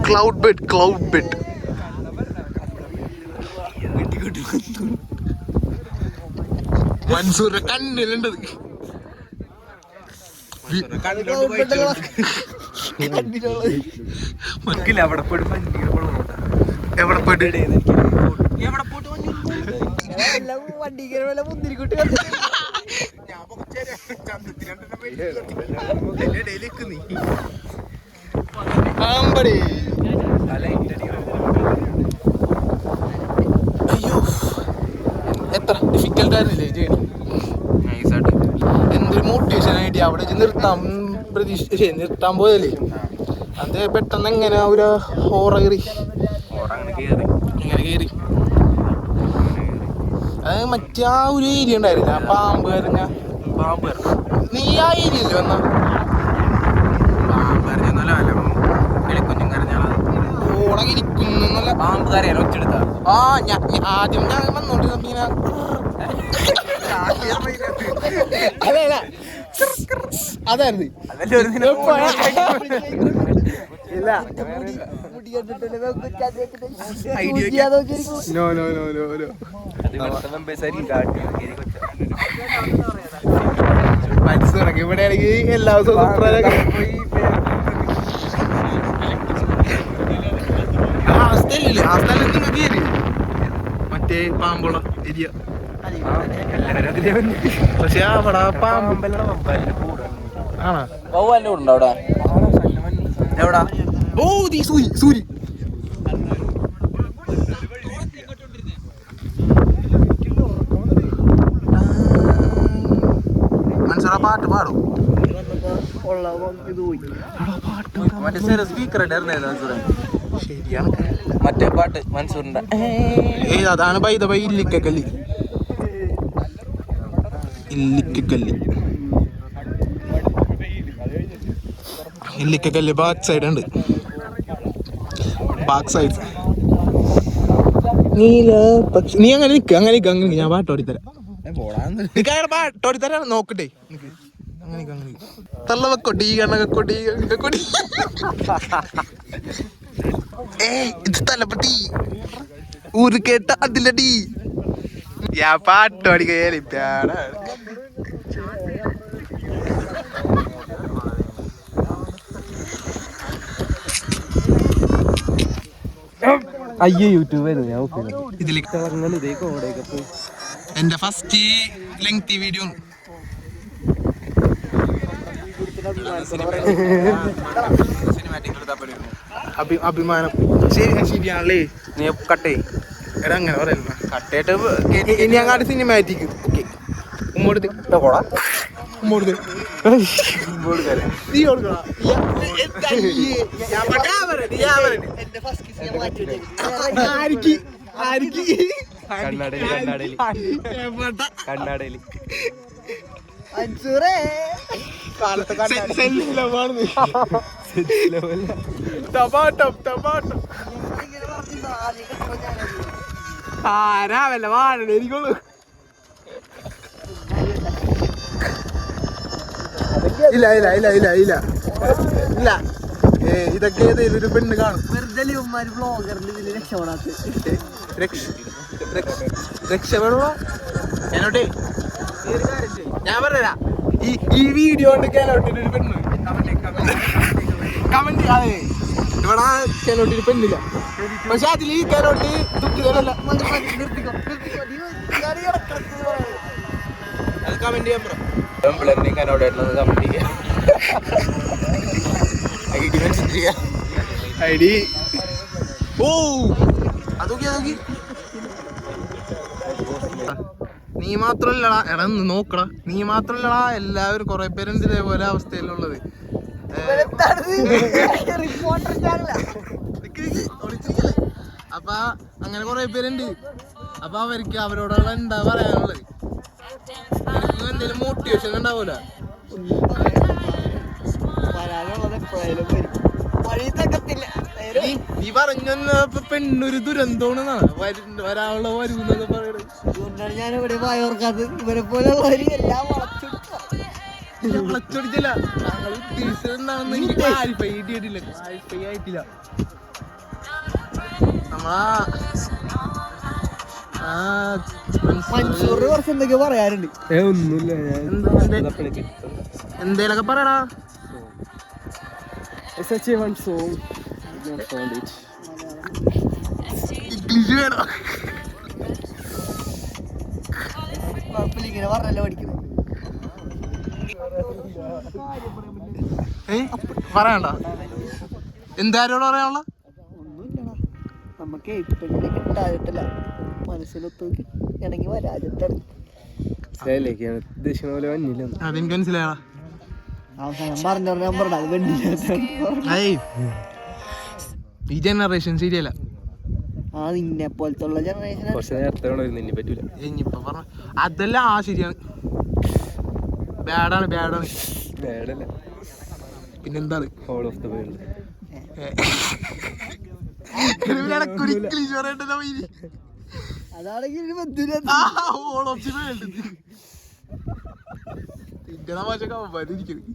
Cloud bed മൻസൂറിന്റെ കണ്ണിലുണ്ടത്. അയ്യോ എത്ര difficult ആയിരുന്നില്ലേ ചെയ്യണം. എന്തൊരു മോട്ടിവേഷൻ ആയിട്ട് അവിടെ നിർത്താൻ പോയതല്ലേ. അത് പെട്ടെന്ന് എങ്ങനെ ഒരു ഹോറ കയറി ഇങ്ങനെ കയറി. അത് മറ്റേ ആ ഒരു ഏരിയ ഉണ്ടായിരുന്നില്ല, ആ പാമ്പ് കരഞ്ഞ നീ ആ ഏരിയല്ലേ വന്ന ഓടങ്ങിരിക്കുന്നല്ല പാമ്പ് കരയാൻ ഒറ്റെടുത്ത. ആ ആദ്യം ഞാൻ വന്നോണ്ടിരുന്ന അതല്ല അതായിരുന്നു. ഇവിടെ ആണെങ്കിൽ എല്ലാ ദിവസവും ആ സ്ഥലം നിങ്ങൾക്ക് കയറി മറ്റേ പാമ്പുള്ള ഏരിയ. പക്ഷെ അവിടെ പാമ്പല്ലോ ആണോ എവിടാ? ഓ സൂരി മനസ്സിലാ പാട്ട് പാടും. ശരിയാണ് മറ്റേ പാട്ട് മൻസൂറിന്റെ. അതാണ് ബൈ ഇല്ലിക്കക്കല്ലി. ബാക്ക് സൈഡ് ഉണ്ട്. നീ അങ്ങനെ നിൽക്കുക, അങ്ങനെ ഞാൻ പാട്ട് ഓടിത്തരാം. പാട്ടോടിത്തരാ നോക്കട്ടെ. തള്ളവക്കൊടി കണ്ണകൊടി കൊടി. ഇത് തലപ്പട്ടി ഊര് കേട്ട അതിലടി. ഞാൻ പാട്ടോടി കയറിപ്പാണ്. അയ്യോ യൂട്യൂബ് എന്റെ ഫസ്റ്റ് ലെങ്തി വീഡിയോ. അഭിമാനം ശരിയാണല്ലേ. നീ കട്ടേ എടാ അങ്ങനെ പറയല്ല. കട്ടേട്ട് ഇനി അങ്ങാട്ട് സിനിമാറ്റിക്. ഓക്കെ ഉമ്മോടുത്ത് നീ കൊടുക്കണം. കണ്ണാടേലി ആരാവല്ല വാഴ എനിക്കുള്ളൂ. ഇല്ല ഇതൊക്കെ ഇതൊരു പെണ്ണ് കാണും. രക്ഷപ്പെടണോ എന്നോട്ടേ ഞാൻ പറഞ്ഞാ ഈ വീഡിയോ കൊണ്ട് കേലോട്ടിനൊരു പെണ്ണ് കമന്റ്. അതെ ഇവിടെ കേലോട്ടിന് പെണ്ണില്ല. പക്ഷെ അതിൽ ഈ കേലോട്ട് ദുഃഖിതരല്ല. അത് കമന്റ് ചെയ്യാൻ പറ. ഐഡി ഓ അതൊക്കെ നീ മാത്രല്ലടാ. എടാ നോക്കടാ, നീ മാത്രല്ലടാ, എല്ലാവരും കുറെ പേരുണ്ട് ഇതേപോലെ അവസ്ഥയിലുള്ളത്. അപ്പൊ അങ്ങനെ കുറെ പേരുണ്ട്. അപ്പൊ അവർക്ക് അവരോടുള്ള എന്താ പറയാനുള്ളത്? എന്തെങ്കിലും മോട്ടിവേഷൻ ഉണ്ടാവൂല. നീ പറഞ്ഞപ്പോ പെണ്ണൊരു ദുരന്തോണെന്നാണ് ഒരാളുടെ വരുന്നൊക്കെ പറയുന്നത്. അതുകൊണ്ടാണ് ഞാൻ ഇവിടെ പോയോർക്കാത്തത്. ഇവരെ പോലെ എല്ലാം വളർത്തിട്ട് ക്ലച്ചടിച്ചില്ല. ഞങ്ങൾ ഉദ്ദേശിച്ചത് എന്താണെന്ന് എനിക്ക് ക്ലാരിഫൈ ചെയ്തിട്ടില്ല. ക്ലാരിഫൈ ആയിട്ടില്ല. കുറച്ച് എന്തൊക്കെ പറയാറുണ്ട്. എന്തേലൊക്കെ പറയടാ. ഇംഗ്ലീഷ് വേണോ? ഇങ്ങനെ പറഞ്ഞല്ലോ പഠിക്കുന്നത്. പറയണ്ട. എന്താരോട് പറയാനുള്ള? ഒന്നുമില്ലടാ, നമുക്ക് പെണ്ണിനെ കിട്ടാതിട്ടില്ല. മനസ്സിലൊത്തു ഇണങ്ങി വരാതിട്ടാണ്. അതെനിക്ക് മനസ്സിലായടാ. അവസാനം പറഞ്ഞ നമ്പർ അത് കണ്ടില്ല. ഈ ജനറേഷൻ ശരിയല്ല. ആ നിന്നെ പോലത്തുള്ള ജനറേഷൻ ഇനിയിപ്പോ പറഞ്ഞ അതല്ല. ആ ശരിയാണ്. ബാഡാണ് ബാഡാണ്. പിന്നെന്താണ്? Whole of the world. English പറയണ്ടല്ലോ. അതാണെങ്കിൽ ഇന്ത്യൻ ഭാഷയൊക്കെ അവന്മാരിക്കുന്നത്.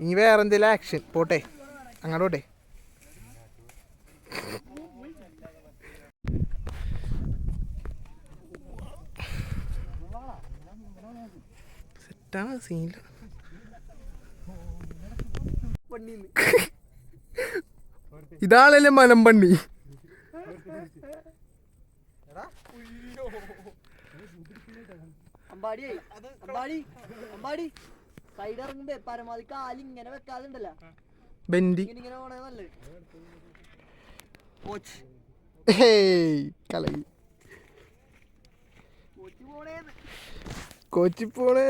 ഇനി വേറെ എന്തെങ്കിലും ആക്ഷൻ പോട്ടെ, അങ്ങോട്ട് പോട്ടെ. സെറ്റാണ് സീനിൽ. ഇതാണല്ലേ മലമ്പണ്ണി. സൈഡ് ഇറങ്ങുമ്പോ പരമാവധി കാല് ഇങ്ങനെ വെക്കാതുണ്ടല്ലോ. ബെൻഡി ഇങ്ങനെ പോണേ നല്ലത്. കളി കോച്ചി പോണേ.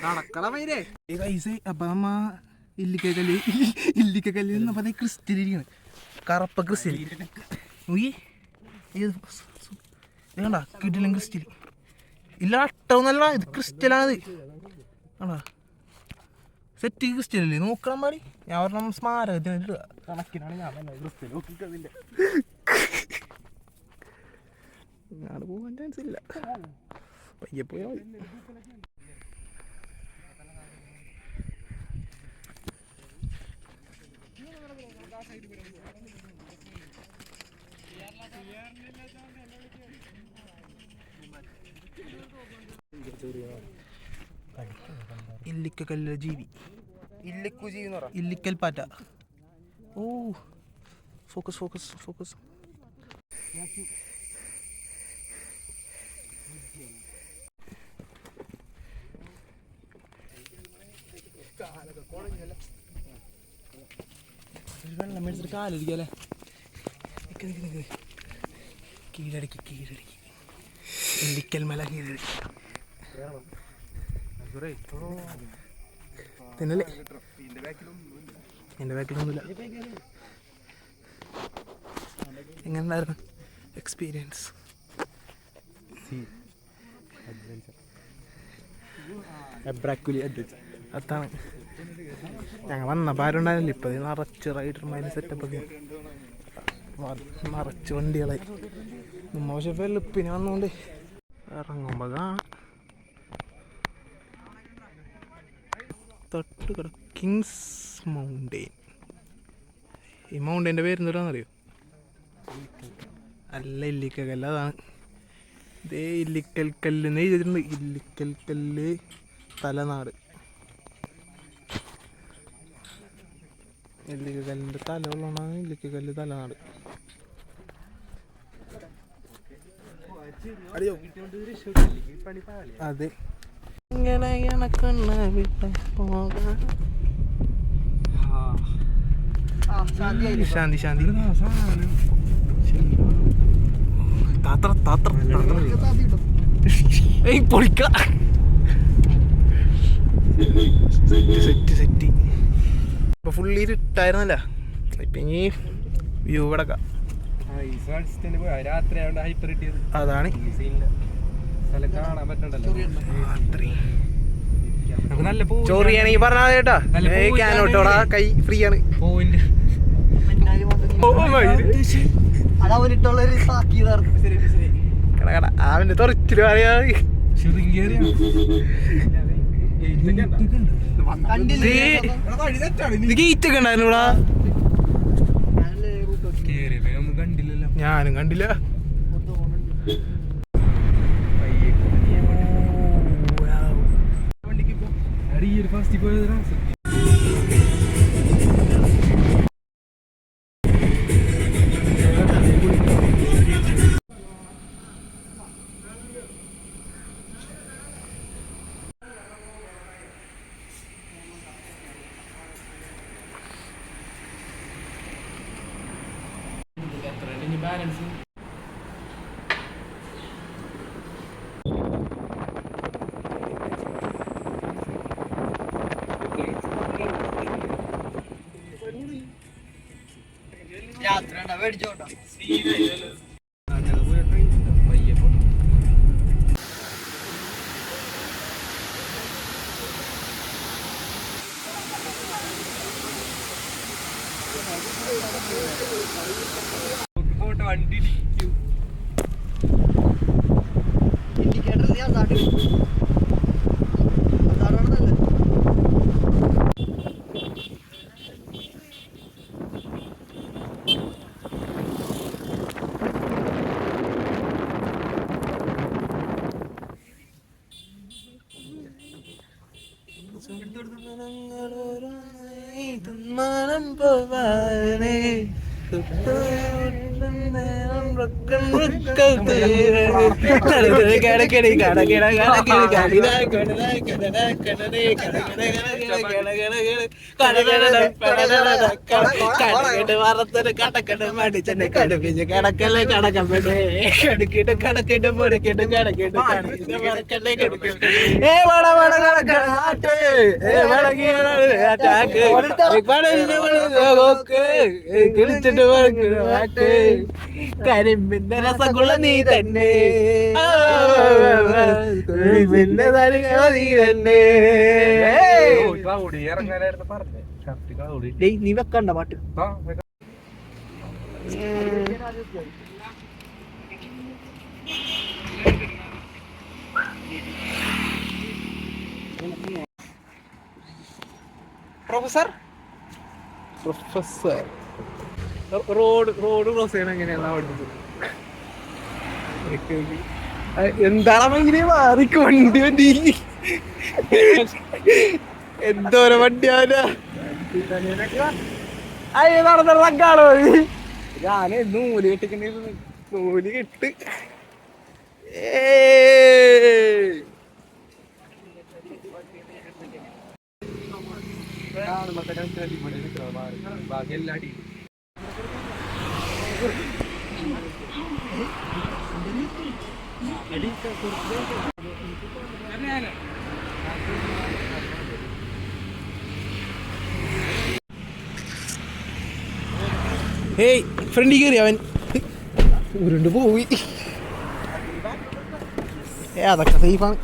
നടക്കണമേ. അപ്പൊ നമ്മ ഇല്ലിക്കല്ല് എന്നപ്പോ ക്രിസ്റ്റലിരിക്കണ്. കറുപ്പ ക്രിസ്റ്റലി വേണ്ട. കിട്ടില്ല ക്രിസ്റ്റൽ ഇല്ല. അട്ടൊന്നല്ല, ഇത് ക്രിസ്റ്റലാണിത്. ആണോ സെറ്റ് ക്രിസ്റ്റൽ അല്ലേ? നോക്കണം പാടി. ഞാൻ പറഞ്ഞ സ്മാരകത്തിന് കണക്കിനാണ് ഞാൻ ഞാൻ പോകാൻ ചാൻസ് ഇല്ല. പയ്യെ പോയാ മതി. ഇല്ലിക്കല്ല് ജീവി. ഇല്ലിക്കൽ പാറ്റ. ഓ ഫോക്കസ് ഫോക്കസ് ഫോക്കസ്. വെള്ളം മേടിച്ചിട്ട് കാലിരിക്കല്ലേ. കീഴടക്കി കീഴടക്കി. ഇല്ലിക്കൽ മല കീഴടക്കി. തിന്നല്ലേ? എൻ്റെ ബാക്കിലൊന്നുമില്ല. എങ്ങനെ ഉണ്ടായിരുന്നു എക്സ്പീരിയൻസ്? അതാണ് ഞങ്ങൾ വന്നപ്പോൾ ആരും ഉണ്ടായിരുന്നില്ല. ഇപ്പം നിറച്ച് റൈഡർമാര് സെറ്റപ്പൊക്കെ നിറച്ച് വണ്ടികളായി. നമ്മ പക്ഷെ വെളുപ്പിന് വന്നുകൊണ്ട് ഇറങ്ങുമ്പോൾ തൊട്ട് കിങ്സ് മൗണ്ടെയിൻ. ഈ മൗണ്ടൈൻ്റെ പേരെന്താണെന്നറിയോ? അല്ല, ഇല്ലിക്കൽ കല്ല്. അതാണ് ഇതേ ഇല്ലിക്കൽ കല്ലെന്ന് എഴുതിയിട്ടുണ്ട്. ഇല്ലിക്കൽ കല്ല് തലനാട്. ഇല്ലിക്കൽ കല്ലിൻ്റെ തല ഉള്ളതാണ് ഇല്ലിക്കൽ കല്ല് തലനാട്. അതെ. ഇങ്ങനെ കണ്ണ വിട്ട പോകാൻ. ശാന്തി ശാന്തി. താത്ര താത്ര പൊളിക്ക. സെറ്റ് ഇപ്പൊ ഫുള്ളി ഇരുട്ടായിരുന്നല്ല. ഇപ്പൊ ഇനി വ്യൂ കിടക്കാം. അതാണ് ചോറിയാണെങ്കിൽ പറഞ്ഞാൽ കേട്ടാ ക്യാനോട്ടോടാ കൈ ഫ്രീ ആണ്. അതവനിട്ടുള്ളൊരു കട അവന്റെ തുറച്ചിട്ട് പറയാ ഗേറ്റ് ഒക്കെ ഉണ്ടായിരുന്നുടാ. ഞാനും കണ്ടില്ല. ബാലൻസ് യാത്ര മേടിച്ചോട്ടോ. ഇൻഡിക്കേറ്റർ അതാണ് അതാണല്ലേ. കരിമ്പിന്റെ രസഗുള നീ തന്നെ, കരിമ്പിന്റെ നീ തന്നെ. നീ വെക്കണ്ട പാട്ട്. പ്രൊഫസർ റോഡ് ക്രോസ് ചെയ്യണം എങ്ങനെയാണ് പഠിച്ചത്? എന്താണ് ഇങ്ങനെ മാറിക്ക് വണ്ടി എന്തോരം വണ്ടിയാവില്ല. അയ്യ നടന്നിറക്കാണോ ഞാൻ നൂല് കെട്ടിക്കണ്ടിരുന്നു. നൂല് കെട്ട് ഹേയ് ഫ്രണ്ടിൽ കയറി അവൻ ഉരുണ്ട് പോയി. അതൊക്കെ സേഫാണ്.